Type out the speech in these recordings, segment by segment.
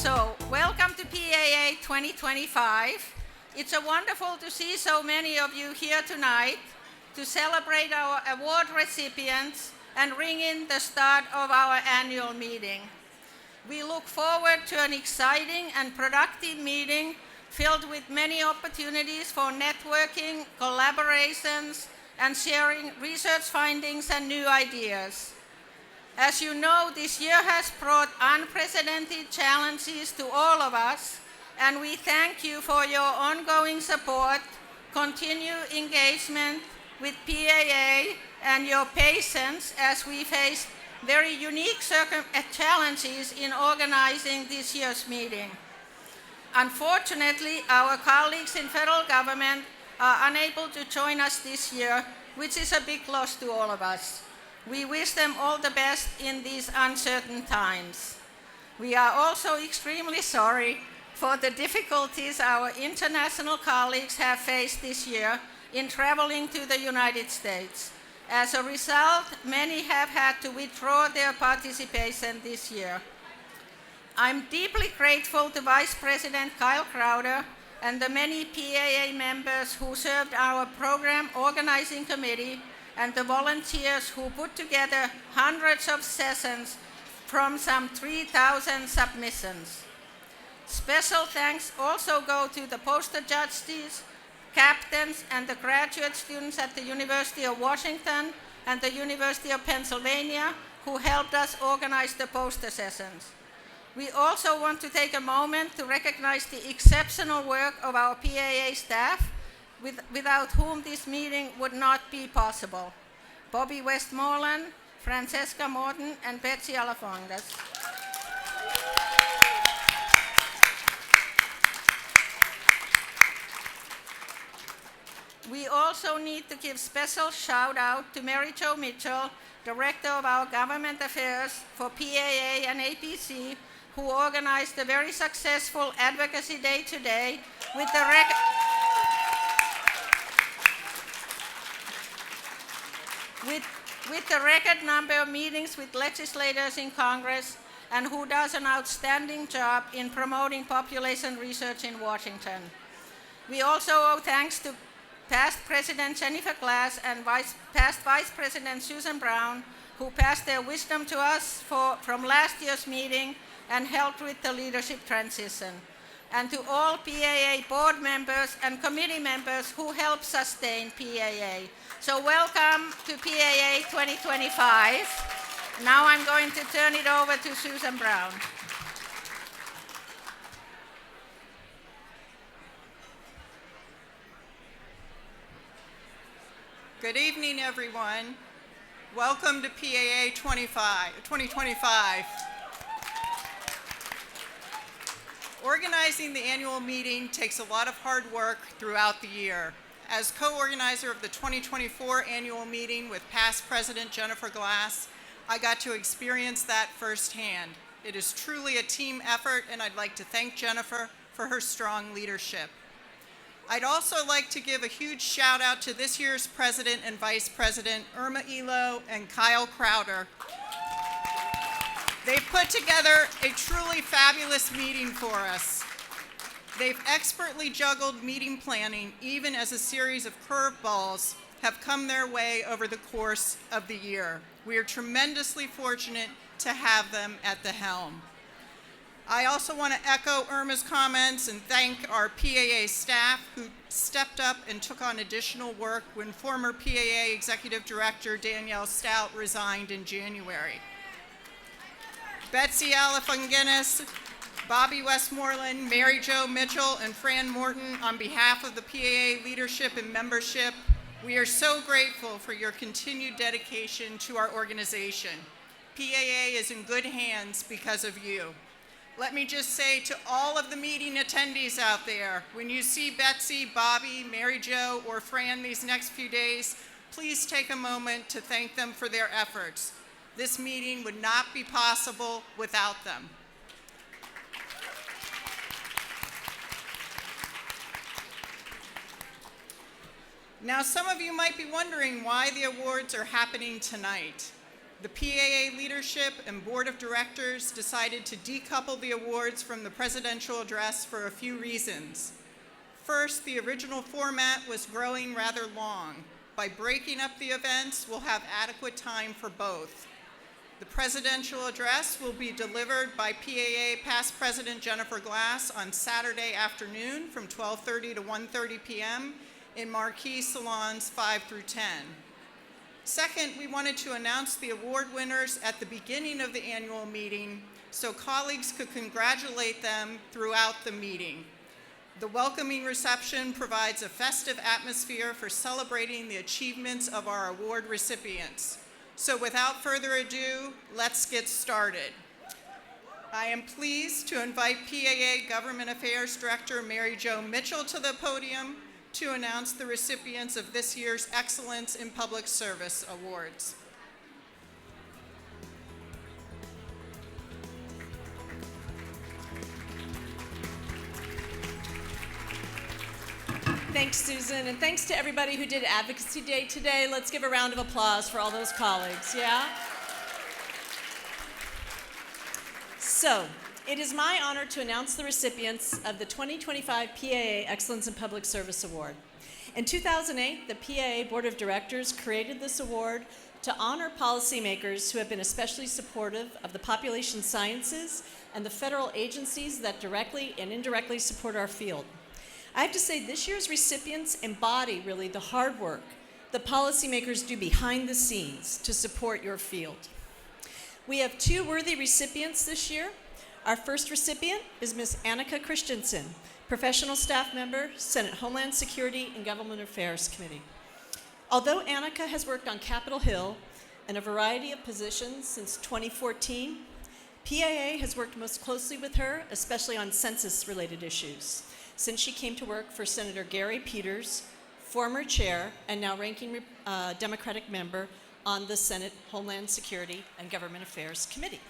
So, welcome to PAA 2025. It's wonderful to see so many of you here tonight to celebrate our award recipients and ring in the start of our annual meeting. We look forward to an exciting and productive meeting filled with many opportunities for networking, collaborations, and sharing research findings and new ideas. As you know, this year has brought unprecedented challenges to all of us, and we thank you for your ongoing support, continued engagement with PAA, and your patience as we face very unique challenges in organizing this year's meeting. Unfortunately, our colleagues in federal government are unable to join us this year, which is a big loss to all of us. We wish them all the best in these uncertain times. We are also extremely sorry for the difficulties our international colleagues have faced this year in traveling to the United States. As a result, many have had to withdraw their participation this year. I'm deeply grateful to Vice President Kyle Crowder and the many PAA members who served our program organizing committee and the volunteers who put together hundreds of sessions from some 3,000 submissions. Special thanks also go to the poster judges, captains, and the graduate students at the University of Washington and the University of Pennsylvania who helped us organize the poster sessions. We also want to take a moment to recognize the exceptional work of our PAA staff, without whom this meeting would not be possible. Bobby Westmoreland, Francesca Morton, and Betsy Alafongas. We also need to give special shout out to Mary Jo Mitchell, Director of our Government Affairs for PAA and APC, who organized a very successful Advocacy Day today with the record number of meetings with legislators in Congress, and who does an outstanding job in promoting population research in Washington. We also owe thanks to past President Jennifer Glass and past Vice President Susan Brown, who passed their wisdom to us from last year's meeting and helped with the leadership transition. And to all PAA board members and committee members who help sustain PAA. So welcome to PAA 2025. Now I'm going to turn it over to Susan Brown. Good evening, everyone. Welcome to PAA 2025. Organizing the annual meeting takes a lot of hard work throughout the year. As co-organizer of the 2024 annual meeting with past President Jennifer Glass, I got to experience that firsthand. It is truly a team effort, and I'd like to thank Jennifer for her strong leadership. I'd also like to give a huge shout out to this year's President and Vice President, Irma Elo and Kyle Crowder. They've put together a truly fabulous meeting for us. They've expertly juggled meeting planning, even as a series of curveballs have come their way over the course of the year. We are tremendously fortunate to have them at the helm. I also want to echo Irma's comments and thank our PAA staff who stepped up and took on additional work when former PAA Executive Director Danielle Stout resigned in January. Betsy Alafongas, Bobby Westmoreland, Mary Jo Mitchell, and Fran Morton, on behalf of the PAA leadership and membership, we are so grateful for your continued dedication to our organization. PAA is in good hands because of you. Let me just say to all of the meeting attendees out there, when you see Betsy, Bobby, Mary Jo, or Fran these next few days, please take a moment to thank them for their efforts. This meeting would not be possible without them. Now, some of you might be wondering why the awards are happening tonight. The PAA leadership and board of directors decided to decouple the awards from the presidential address for a few reasons. First, the original format was growing rather long. By breaking up the events, we'll have adequate time for both. The presidential address will be delivered by PAA past President Jennifer Glass on Saturday afternoon from 12:30 to 1:30 p.m. in Marquee Salons 5 through 10. Second, we wanted to announce the award winners at the beginning of the annual meeting so colleagues could congratulate them throughout the meeting. The welcoming reception provides a festive atmosphere for celebrating the achievements of our award recipients. So without further ado, let's get started. I am pleased to invite PAA Government Affairs Director Mary Jo Mitchell to the podium to announce the recipients of this year's Excellence in Public Service Awards. Thanks, Susan, and thanks to everybody who did Advocacy Day today. Let's give a round of applause for all those colleagues, yeah? So, it is my honor to announce the recipients of the 2025 PAA Excellence in Public Service Award. In 2008, the PAA Board of Directors created this award to honor policymakers who have been especially supportive of the population sciences and the federal agencies that directly and indirectly support our field. I have to say, this year's recipients embody really the hard work that policymakers do behind the scenes to support your field. We have two worthy recipients this year. Our first recipient is Ms. Annika Christensen, professional staff member, Senate Homeland Security and Government Affairs Committee. Although Annika has worked on Capitol Hill in a variety of positions since 2014, PAA has worked most closely with her, especially on census-related issues, since she came to work for Senator Gary Peters, former chair and now ranking Democratic member on the Senate Homeland Security and Government Affairs Committee.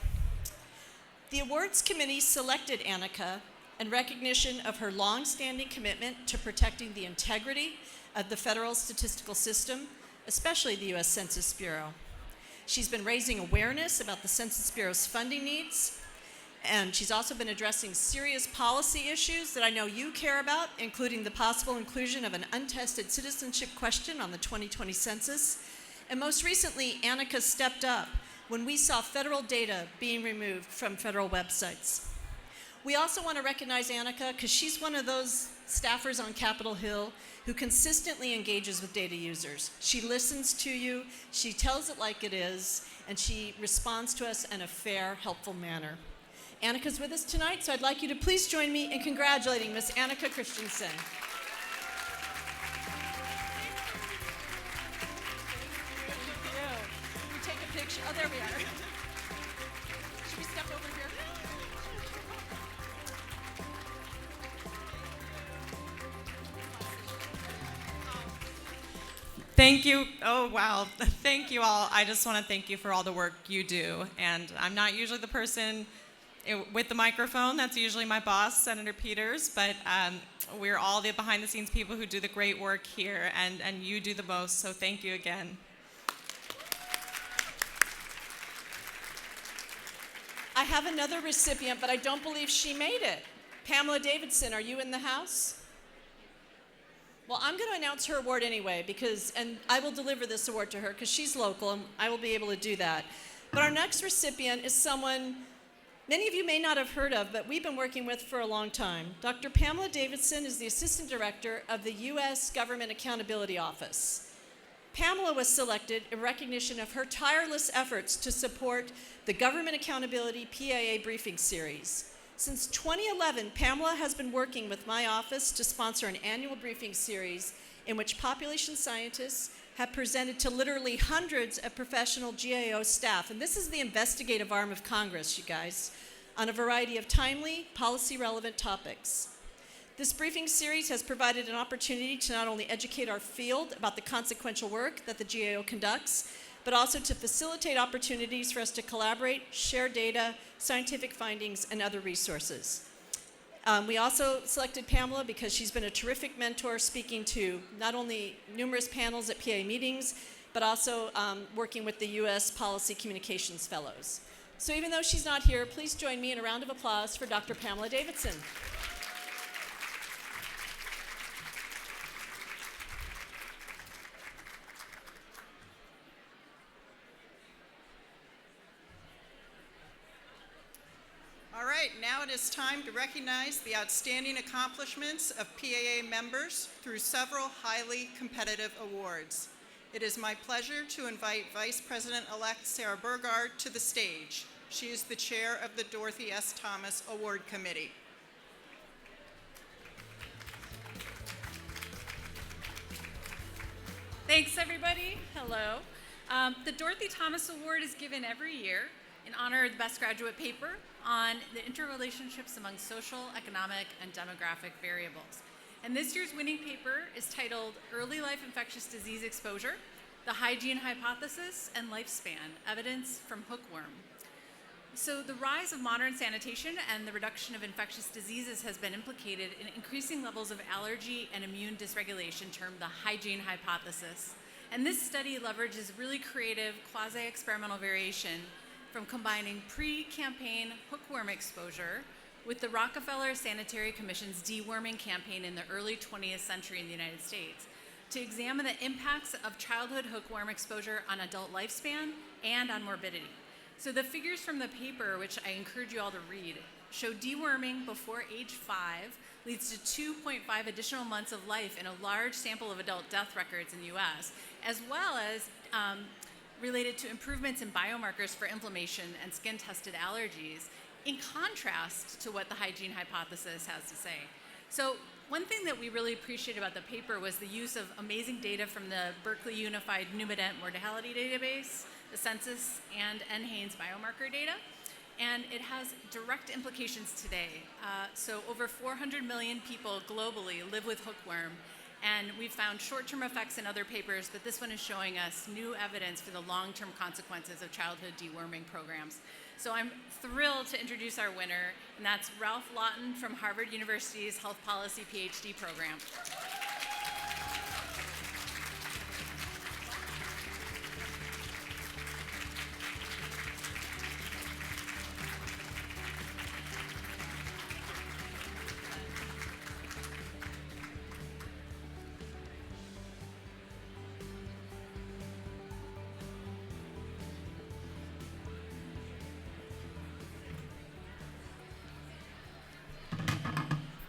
The awards committee selected Annika in recognition of her long-standing commitment to protecting the integrity of the federal statistical system, especially the U.S. Census Bureau. She's been raising awareness about the Census Bureau's funding needs, and she's also been addressing serious policy issues that I know you care about, including the possible inclusion of an untested citizenship question on the 2020 census. And most recently, Annika stepped up when we saw federal data being removed from federal websites. We also want to recognize Annika because she's one of those staffers on Capitol Hill who consistently engages with data users. She listens to you, she tells it like it is, and she responds to us in a fair, helpful manner. Annika's with us tonight, so I'd like you to please join me in congratulating Ms. Annika Christensen. Can we take a picture? Oh, there we are. Should we step over here? Thank you. Oh, wow. Thank you all. I just want to thank you for all the work you do. And I'm not usually the person with the microphone. That's usually my boss, Senator Peters. But we're all the behind-the-scenes people who do the great work here. And you do the most. So thank you again. I have another recipient, but I don't believe she made it. Pamela Davidson, are you in the house? Well, I'm going to announce her award anyway, and I will deliver this award to her because she's local, and I will be able to do that. But our next recipient is someone many of you may not have heard of, but we've been working with for a long time. Dr. Pamela Davidson is the Assistant Director of the U.S. Government Accountability Office. Pamela was selected in recognition of her tireless efforts to support the Government Accountability PAA Briefing Series. Since 2011, Pamela has been working with my office to sponsor an annual briefing series in which population scientists have presented to literally hundreds of professional GAO staff, and this is the investigative arm of Congress, you guys, on a variety of timely, policy-relevant topics. This briefing series has provided an opportunity to not only educate our field about the consequential work that the GAO conducts, but also to facilitate opportunities for us to collaborate, share data, scientific findings, and other resources. We also selected Pamela because she's been a terrific mentor, speaking to not only numerous panels at PA meetings, but also working with the U.S. Policy Communications Fellows. So even though she's not here, please join me in a round of applause for Dr. Pamela Davidson. All right, now it is time to recognize the outstanding accomplishments of PAA members through several highly competitive awards. It is my pleasure to invite Vice President-elect Sarah Burgard to the stage. She is the chair of the Dorothy S. Thomas Award Committee. Thanks, everybody. Hello. The Dorothy Thomas Award is given every year in honor of the best graduate paper on the interrelationships among social, economic, and demographic variables. And this year's winning paper is titled Early Life Infectious Disease Exposure, the Hygiene Hypothesis and Lifespan, Evidence from Hookworm. So the rise of modern sanitation and the reduction of infectious diseases has been implicated in increasing levels of allergy and immune dysregulation termed the hygiene hypothesis. And this study leverages really creative quasi-experimental variation from combining pre-campaign hookworm exposure with the Rockefeller Sanitary Commission's deworming campaign in the early 20th century in the United States to examine the impacts of childhood hookworm exposure on adult lifespan and on morbidity. So the figures from the paper, which I encourage you all to read, show deworming before age 5 leads to 2.5 additional months of life in a large sample of adult death records in the US, as well as related to improvements in biomarkers for inflammation and skin-tested allergies, in contrast to what the hygiene hypothesis has to say. So one thing that we really appreciated about the paper was the use of amazing data from the Berkeley Unified Pneumodent Mortality Database, the census, and NHANES biomarker data. And it has direct implications today. So over 400 million people globally live with hookworm, and we've found short-term effects in other papers, but this one is showing us new evidence for the long-term consequences of childhood deworming programs. So I'm thrilled to introduce our winner, and that's Ralph Lawton from Harvard University's Health Policy PhD program.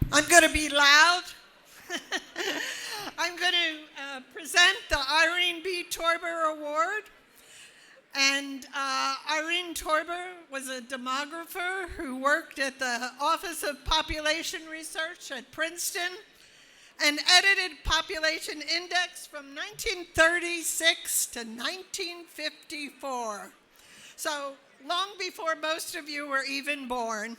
I'm going to be loud. I'm going to present the Irene B. Torber Award. And Irene Torber was a demographer who worked at the Office of Population Research at Princeton and edited Population Index from 1936 to 1954. So long before most of you were even born.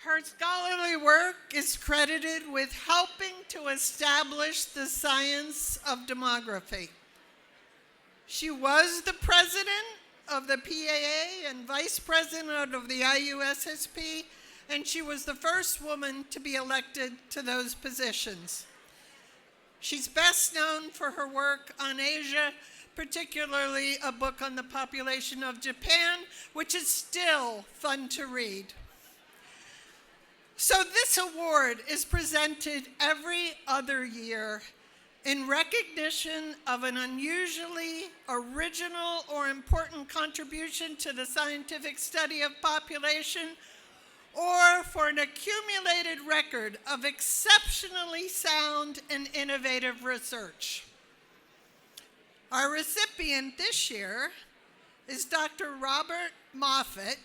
Her scholarly work is credited with helping to establish the science of demography. She was the president of the PAA and vice president of the IUSSP, and she was the first woman to be elected to those positions. She's best known for her work on Asia, particularly a book on the population of Japan, which is still fun to read. So this award is presented every other year in recognition of an unusually original or important contribution to the scientific study of population, or for an accumulated record of exceptionally sound and innovative research. Our recipient this year is Dr. Robert Moffett,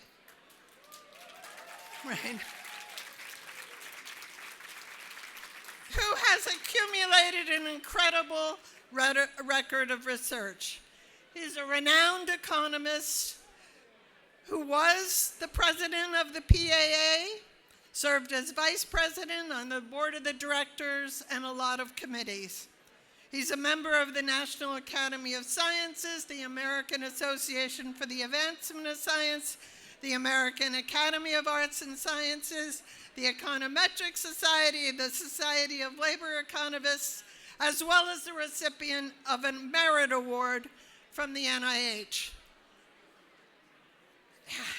right, who has accumulated an incredible record of research. He's a renowned economist who was the president of the PAA, served as vice president on the board of the directors and a lot of committees. He's a member of the National Academy of Sciences, the American Association for the Advancement of Science, the American Academy of Arts and Sciences, the Econometric Society, the Society of Labor Economists, as well as the recipient of a Merit Award from the NIH.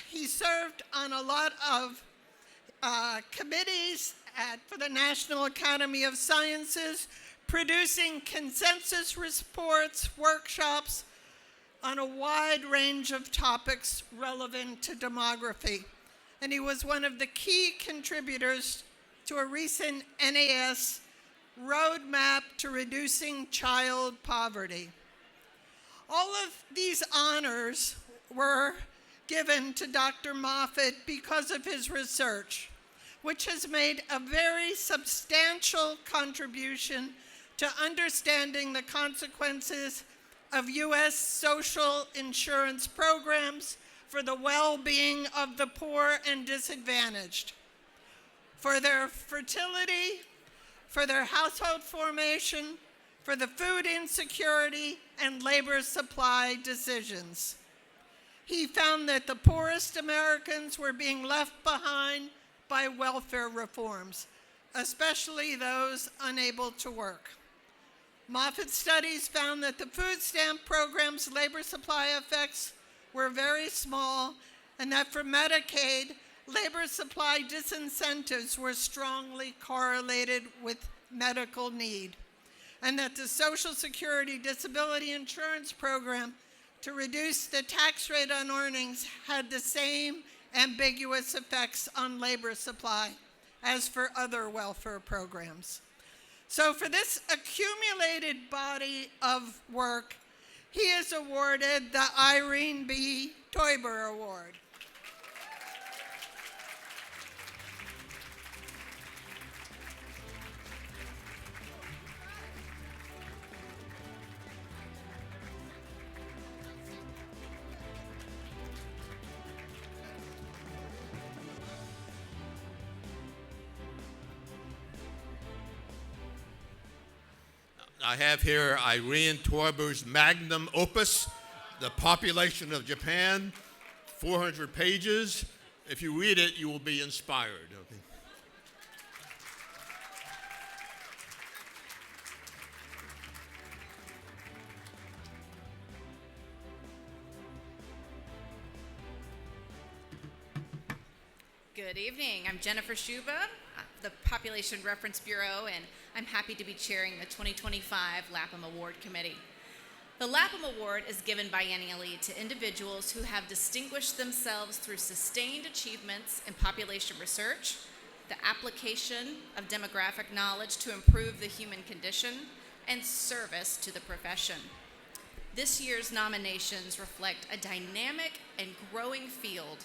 He served on a lot of committees for the National Academy of Sciences, producing consensus reports, workshops on a wide range of topics relevant to demography. And he was one of the key contributors to a recent NAS roadmap to reducing child poverty. All of these honors were given to Dr. Moffett because of his research, which has made a very substantial contribution to understanding the consequences of U.S. social insurance programs for the well-being of the poor and disadvantaged, for their fertility, for their household formation, for the food insecurity and labor supply decisions. He found that the poorest Americans were being left behind by welfare reforms, especially those unable to work. Moffett studies found that the food stamp program's labor supply effects were very small, and that for Medicaid, labor supply disincentives were strongly correlated with medical need, and that the Social Security Disability Insurance Program to reduce the tax rate on earnings had the same ambiguous effects on labor supply as for other welfare programs. So for this accumulated body of work, he is awarded the Irene B. Teuber Award. I have here Irene Teuber's magnum opus, The Population of Japan, 400 pages. If you read it, you will be inspired. Okay. Good evening. I'm Jennifer Schuba, the Population Reference Bureau, and I'm happy to be chairing the 2025 LAPM Award Committee. The LAPM Award is given biennially to individuals who have distinguished themselves through sustained achievements in population research, the application of demographic knowledge to improve the human condition, and service to the profession. This year's nominations reflect a dynamic and growing field,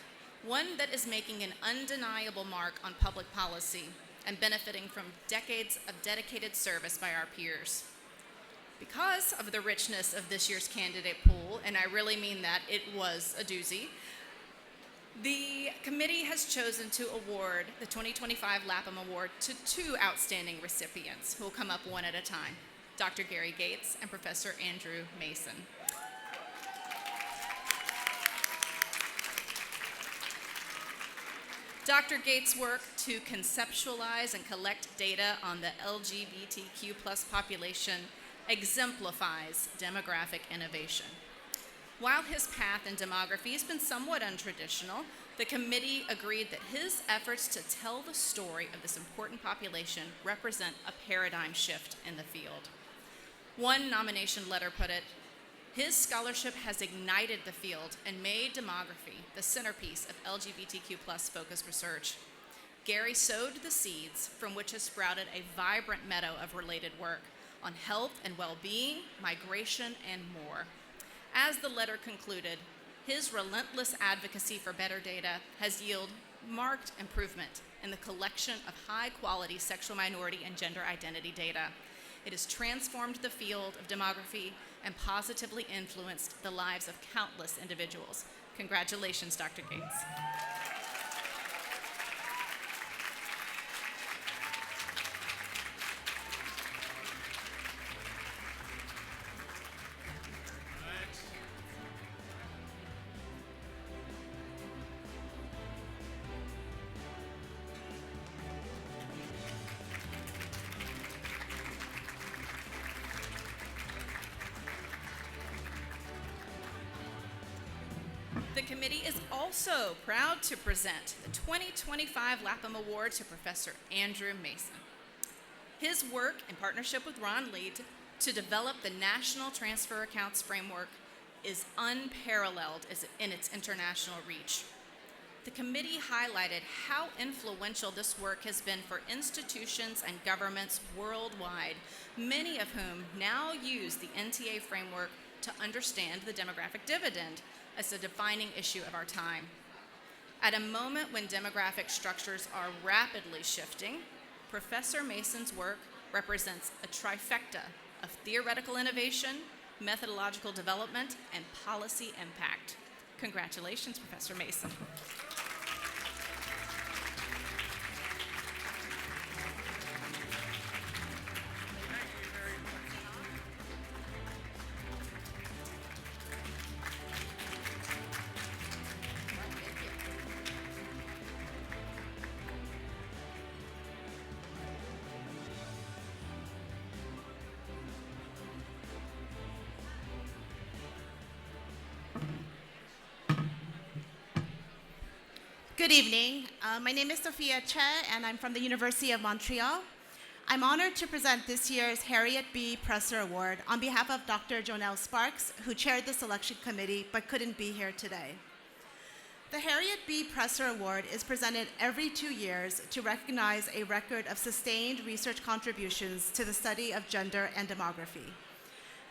one that is making an undeniable mark on public policy and benefiting from decades of dedicated service by our peers. Because of the richness of this year's candidate pool, and I really mean that, it was a doozy, the committee has chosen to award the 2025 LAPM Award to two outstanding recipients who will come up one at a time, Dr. Gary Gates and Professor Andrew Mason. Dr. Gates' work to conceptualize and collect data on the LGBTQ+ population exemplifies demographic innovation. While his path in demography has been somewhat untraditional, the committee agreed that his efforts to tell the story of this important population represent a paradigm shift in the field. One nomination letter put it, "His scholarship has ignited the field and made demography the centerpiece of LGBTQ+ focused research. Gary sowed the seeds from which has sprouted a vibrant meadow of related work on health and well-being, migration, and more." As the letter concluded, his relentless advocacy for better data has yielded marked improvement in the collection of high-quality sexual minority and gender identity data. It has transformed the field of demography and positively influenced the lives of countless individuals. Congratulations, Dr. Gates. The committee is also proud to present the 2025 Lapham Award to Professor Andrew Mason. His work in partnership with Ron Lee to develop the National Transfer Accounts Framework is unparalleled in its international reach. The committee highlighted how influential this work has been for institutions and governments worldwide, many of whom now use the NTA framework to understand the demographic dividend as a defining issue of our time. At a moment when demographic structures are rapidly shifting, Professor Mason's work represents a trifecta of theoretical innovation, methodological development, and policy impact. Congratulations, Professor Mason. Good evening. My name is Sophia Che, and I'm from the University of Montreal. I'm honored to present this year's Harriet B. Presser Award on behalf of Dr. Jonelle Sparks, who chaired the selection committee but couldn't be here today. The Harriet B. Presser Award is presented every 2 years to recognize a record of sustained research contributions to the study of gender and demography.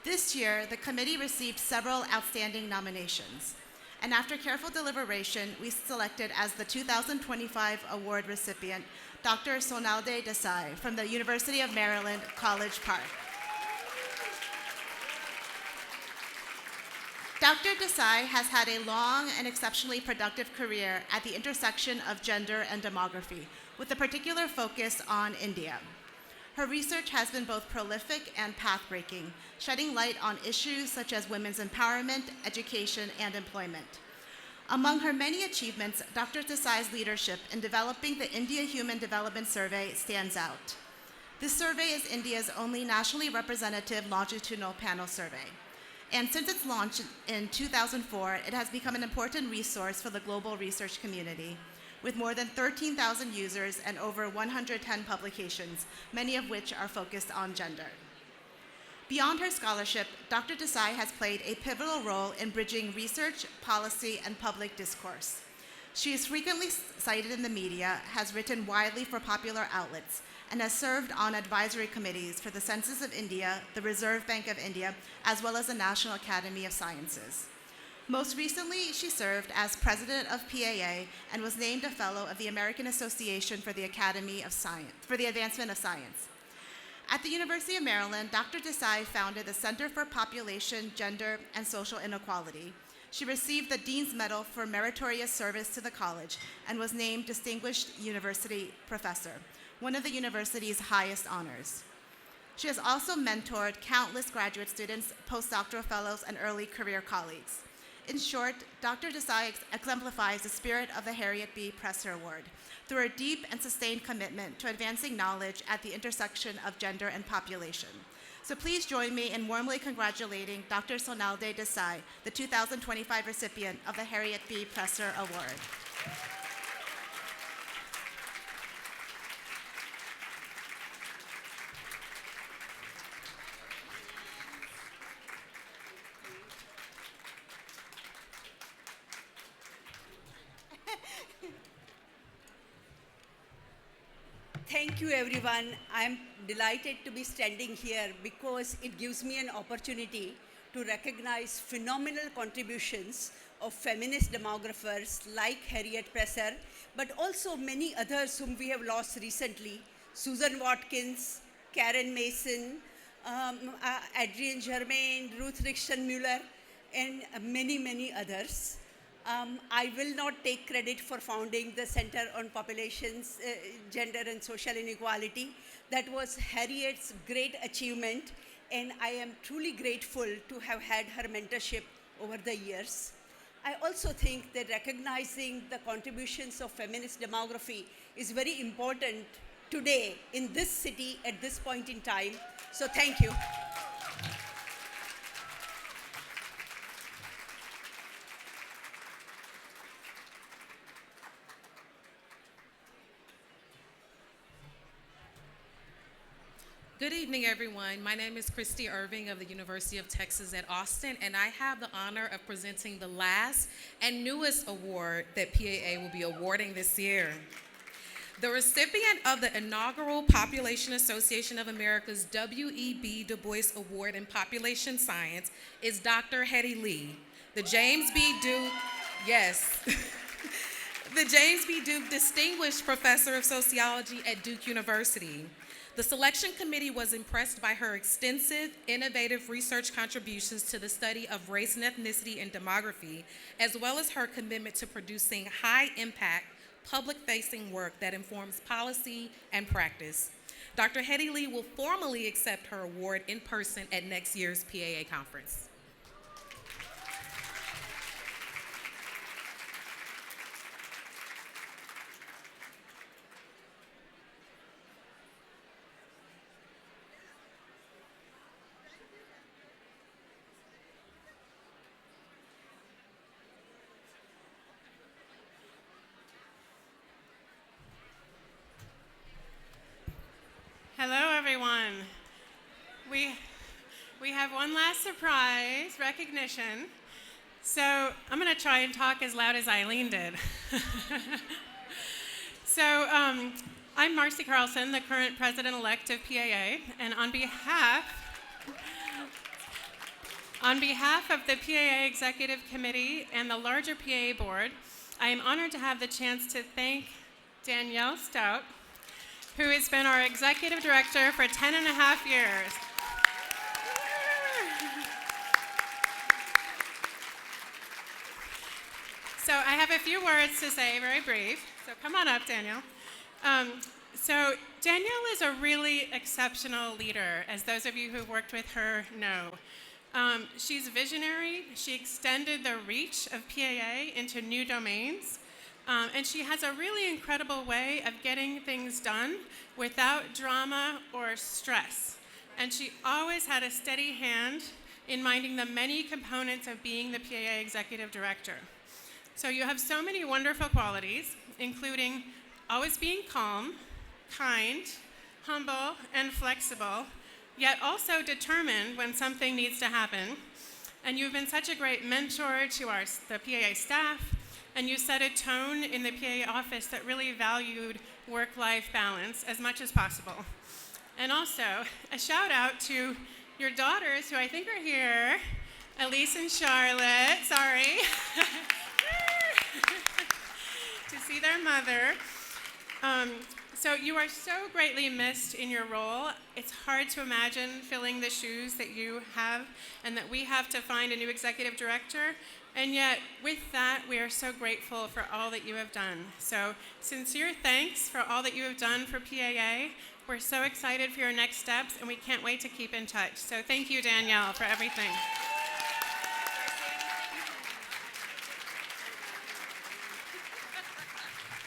This year, the committee received several outstanding nominations. And after careful deliberation, we selected as the 2025 award recipient Dr. Sonalde Desai from the University of Maryland, College Park. Dr. Desai has had a long and exceptionally productive career at the intersection of gender and demography, with a particular focus on India. Her research has been both prolific and path-breaking, shedding light on issues such as women's empowerment, education, and employment. Among her many achievements, Dr. Desai's leadership in developing the India Human Development Survey stands out. This survey is India's only nationally representative longitudinal panel survey. And since its launch in 2004, it has become an important resource for the global research community, with more than 13,000 users and over 110 publications, many of which are focused on gender. Beyond her scholarship, Dr. Desai has played a pivotal role in bridging research, policy, and public discourse. She is frequently cited in the media, has written widely for popular outlets, and has served on advisory committees for the Census of India, the Reserve Bank of India, as well as the National Academy of Sciences. Most recently, she served as president of PAA and was named a fellow of the American Association for the Academy of Science, for the Advancement of Science. At the University of Maryland, Dr. Desai founded the Center for Population, Gender, and Social Inequality. She received the Dean's Medal for Meritorious Service to the college and was named Distinguished University Professor, one of the university's highest honors. She has also mentored countless graduate students, postdoctoral fellows, and early career colleagues. In short, Dr. Desai exemplifies the spirit of the Harriet B. Presser Award through her deep and sustained commitment to advancing knowledge at the intersection of gender and population. So please join me in warmly congratulating Dr. Sonalde Desai, the 2025 recipient of the Harriet B. Presser Award. Thank you, everyone. I'm delighted to be standing here because it gives me an opportunity to recognize phenomenal contributions of feminist demographers like Harriet Presser, but also many others whom we have lost recently: Susan Watkins, Karen Mason, Adrienne Germain, Ruth Rickson Mueller, and many, many others. I will not take credit for founding the Center on Populations, Gender and Social Inequality. That was Harriet's great achievement, and I am truly grateful to have had her mentorship over the years. I also think that recognizing the contributions of feminist demography is very important today in this city at this point in time. So thank you. Good evening, everyone. My name is Christy Irving of the University of Texas at Austin, and I have the honor of presenting the last and newest award that PAA will be awarding this year. The recipient of the inaugural Population Association of America's W.E.B. Du Bois Award in Population Science is Dr. Hetty Lee. The James B. Duke, yes, the James B. Duke Distinguished Professor of Sociology at Duke University. The selection committee was impressed by her extensive, innovative research contributions to the study of race and ethnicity and demography, as well as her commitment to producing high-impact, public-facing work that informs policy and practice. Dr. Hetty Lee will formally accept her award in person at next year's PAA conference. Hello, everyone. We have one last surprise recognition. So I'm going to try and talk as loud as Eileen did. So I'm Marcy Carlson, the current president-elect of PAA, and on behalf of the PAA Executive Committee and the larger PAA Board, I am honored to have the chance to thank Danielle Stout, who has been our executive director for 10 and a half years. So I have a few words to say, very brief. So come on up, Danielle. So Danielle is a really exceptional leader, as those of you who've worked with her know. She's visionary. She extended the reach of PAA into new domains. And she has a really incredible way of getting things done without drama or stress. And she always had a steady hand in minding the many components of being the PAA Executive Director. So you have so many wonderful qualities, including always being calm, kind, humble, and flexible, yet also determined when something needs to happen. And you've been such a great mentor to the PAA staff, and you set a tone in the PAA office that really valued work-life balance as much as possible. And also, a shout out to your daughters, who I think are here, Elise and Charlotte, sorry, to see their mother. So you are so greatly missed in your role. It's hard to imagine filling the shoes that you have and that we have to find a new executive director. And yet, with that, we are so grateful for all that you have done. So, sincere thanks for all that you have done for PAA. We're so excited for your next steps, and we can't wait to keep in touch. So, thank you, Danielle, for everything.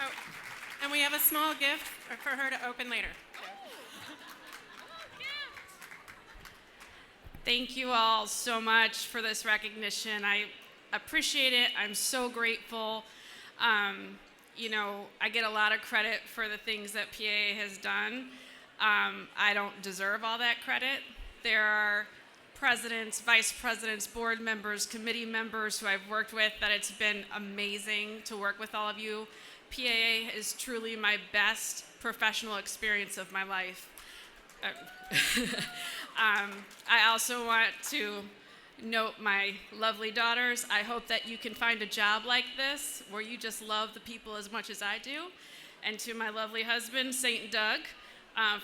Oh, and we have a small gift for her to open later. Thank you all so much for this recognition. I appreciate it. I'm so grateful. I get a lot of credit for the things that PAA has done. I don't deserve all that credit. There are presidents, vice presidents, board members, committee members who I've worked with that it's been amazing to work with all of you. PAA is truly my best professional experience of my life. I also want to note my lovely daughters. I hope that you can find a job like this where you just love the people as much as I do. And to my lovely husband, St. Doug,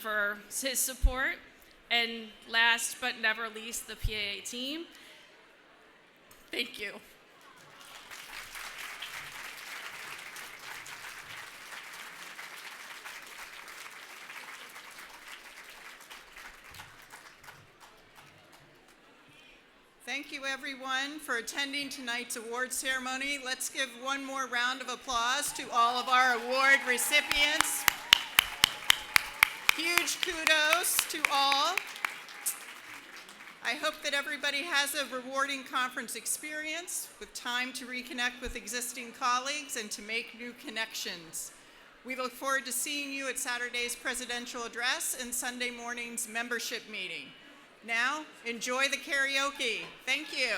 for his support. And last but never least, the PAA team. Thank you. Thank you, everyone, for attending tonight's award ceremony. Let's give one more round of applause to all of our award recipients. Huge kudos to all. I hope that everybody has a rewarding conference experience with time to reconnect with existing colleagues and to make new connections. We look forward to seeing you at Saturday's presidential address and Sunday morning's membership meeting. Now, enjoy the karaoke. Thank you.